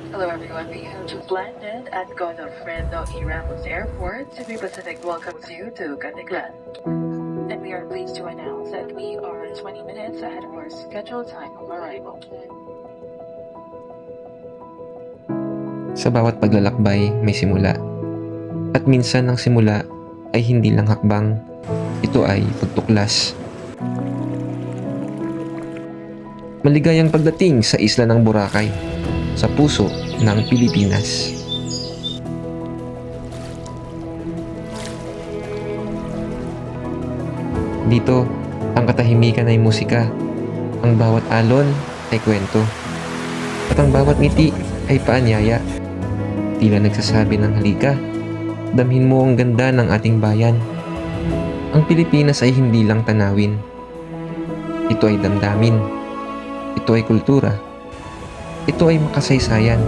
Hello everyone, we have just landed at Godofredo E. Ramos Airport. Cebu Pacific welcomes you to Catiglan. And we are pleased to announce that we are 20 minutes ahead of our scheduled time of arrival. Sa bawat paglalakbay may simula. At minsan ang simula ay hindi lang hakbang, ito ay pagtuklas. Maligayang pagdating sa isla ng Boracay, sa puso ng Pilipinas. Dito, ang katahimikan ay musika, ang bawat alon ay kwento, at ang bawat ngiti ay paanyaya. Tila nagsasabi ng halika, damhin mo ang ganda ng ating bayan. Ang Pilipinas ay hindi lang tanawin. Ito ay damdamin. Ito ay kultura. Ito ay makasaysayan.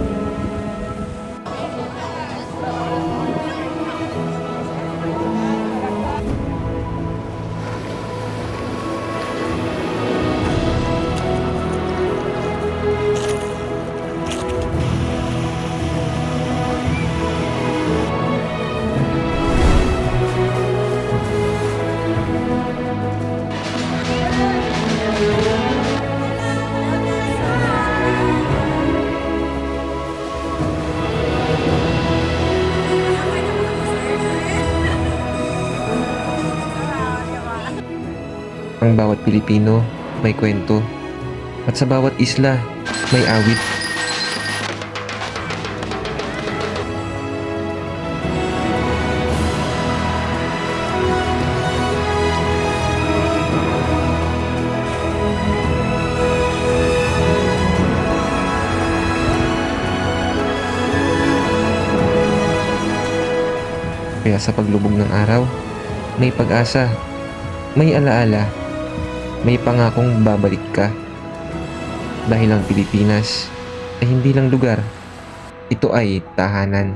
Ang bawat Pilipino may kwento, at sa bawat isla may awit. Kaya sa paglubog ng araw, may pag-asa, may alaala, may pangakong babalik ka. Dahil ang Pilipinas ay hindi lang lugar, ito ay tahanan.